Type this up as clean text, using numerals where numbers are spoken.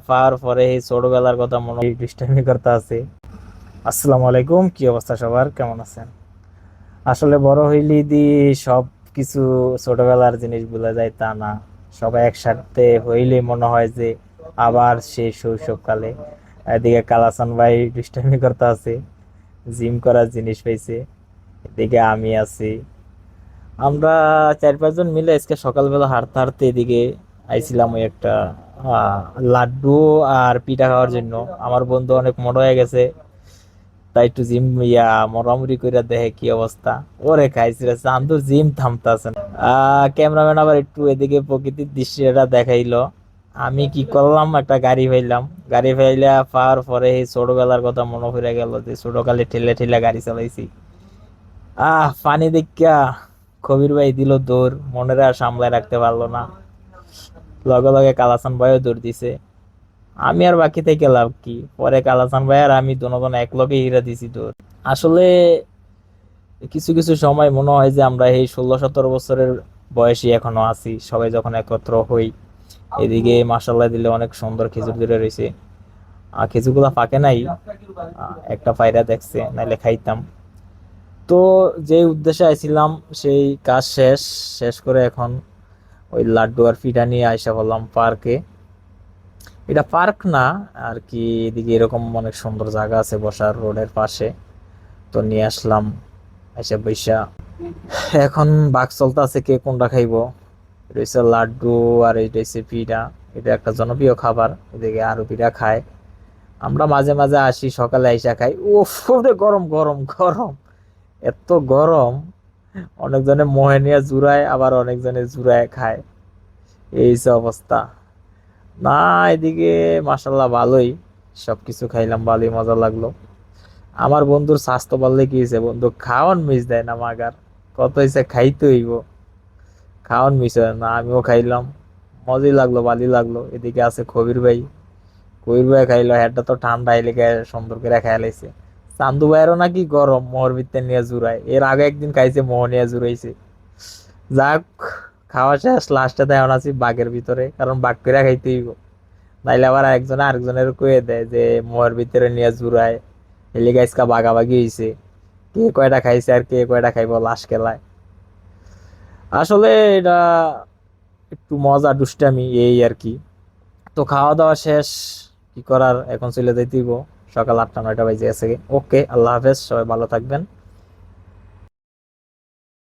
পাওয়ার পরে এই ছোটবেলার কথা মনে হয় দুষ্টামি করতে আছে। আসসালামু আলাইকুম, কি অবস্থা সবার, কেমন আছেন? আসলে বড় হইলে দি সব কিছু ছোটবেলার জিনিস ভুলে যায় তা না। সবাই একসাথে হইলে মনে হয় যে আবার সেই শৈশবকালে। এদিকে কালাসান ভাই দুষ্টামি করতে আছে, জিম করার জিনিস পাইছে। এদিকে আমি আছি, আমরা 4-5 জন মিলে আজকে সকালবেলা হাঁটতে হাঁটতে এদিকে আইছিলাম ওই একটা লাড্ডু আর পিঠা খাওয়ার জন্য। আমার বন্ধু অনেক মোটা হয়ে গেছে, তাই একটু জিম মোটামুটি করে দেখে কি অবস্থা। ওরে খাইছিল চান্দু, জিম থামতাছে না। ক্যামেরাম্যান আবার একটু এদিকে প্রকৃতির দৃশ্যটা দেখাইলো। আমি কি করলাম, একটা গাড়ি ফাইলাম। গাড়ি ফাইলা পাওয়ার পরে এই ছোটবেলার কথা মনে পড়ে গেল যে ছোটকালে ঠেলে ঠেলে গাড়ি চালাইছি। পানি দেখা কবির ভাই দিল দৌড়, মনের আর সামলায় রাখতে পারলো না, লগে লগে কালাসান ভাইও দৌড় দিছে। আমি আর বাকি থেকে লাভ কি, পরে কালাসান ভাই আর আমি দুজন এক লগে হিরা দিছি দৌড়। আসলে কিছু কিছু সময় মনে হয় যে আমরা এই 16-17 বছরের বয়সী এখনো আছি, সবাই যখন একত্র হই। এদিকে মাসাল্লাহ দিলে অনেক সুন্দর খেজুর ধরে রয়েছে। খেজুরগুলা পাকে নাই, একটা পায়রা দেখছে, নাইলে খাইতাম। তো যে উদ্দেশ্যে আইছিলাম সেই কাজ শেষ শেষ করে এখন ওই লাড্ডু আর পিঠা নিয়ে আইসা বললাম পার্কে। এটা পার্ক না আর কি, এদিকে এরকম অনেক সুন্দর জায়গা আছে বসার রোডের পাশে, তো নিয়ে আসলাম। এসে বৈশা এখন বাঘ চলতে আছে কে কোনটা খাইবো। এটা হচ্ছে লাড্ডু আর এটা হচ্ছে পিঠা। এটা একটা জনপ্রিয় খাবার, এদিকে আরো পিঠা খায়। আমরা মাঝে মাঝে আসি, সকালে আইসা খাই। উফ রে, গরম গরম গরম, এত গরম। অনেকজনে মোহে নিয়ে জুড়ায়, আবার অনেকজনে জুড়ায় খায়, এই যে অবস্থা। না, এদিকে মাসাল্লাহ ভালোই, সবকিছু খাইলাম, ভালোই মজা লাগলো। আমার বন্ধুর স্বাস্থ্য বললে কি হয়েছে, বন্ধু খাওয়ান মিস দেয় না মাগার, কত হয়েছে খাইতে হইব, খাওয়ান মিস হয় না। আমিও খাইলাম, মজাই লাগলো, ভালোই লাগলো। এদিকে আছে কবির ভাই, কবির ভাই খাইলো, হেডটা তো ঠান্ডা এলাকা সুন্দর করে খাই লাইছে। চান্দু ভাইয়েরও নাকি গরম, মোহর ভিতরে নিয়ে জুড়ায়, এর আগে একদিন খাইছে মোহ নিয়ে জুড়াইছে। যাক, খাওয়া শেষ, লাস্টে দেয় আছি বাঘের ভিতরে, কারণ বাঘ করে খাইতে হইব, নাইলে আবার একজনে আরেকজনের কয়ে দেয় যে মোহর ভিতরে নিয়ে জুড়ায়। এলি গাইসকা বাগাবাগি হয়েছে, কে কয়টা খাইছে আর কে কয়টা খাইবো লাশ খেলায়। আসলে এটা একটু মজা দুষ্টামি এই আর কি। তো খাওয়া দাওয়া শেষ, কি করার, এখন চলে যাইতেইব। সকাল 8টা 9টা বাজে গেছে। ওকে, আল্লাহ হাফেজ, সবাই ভালো থাকবেন।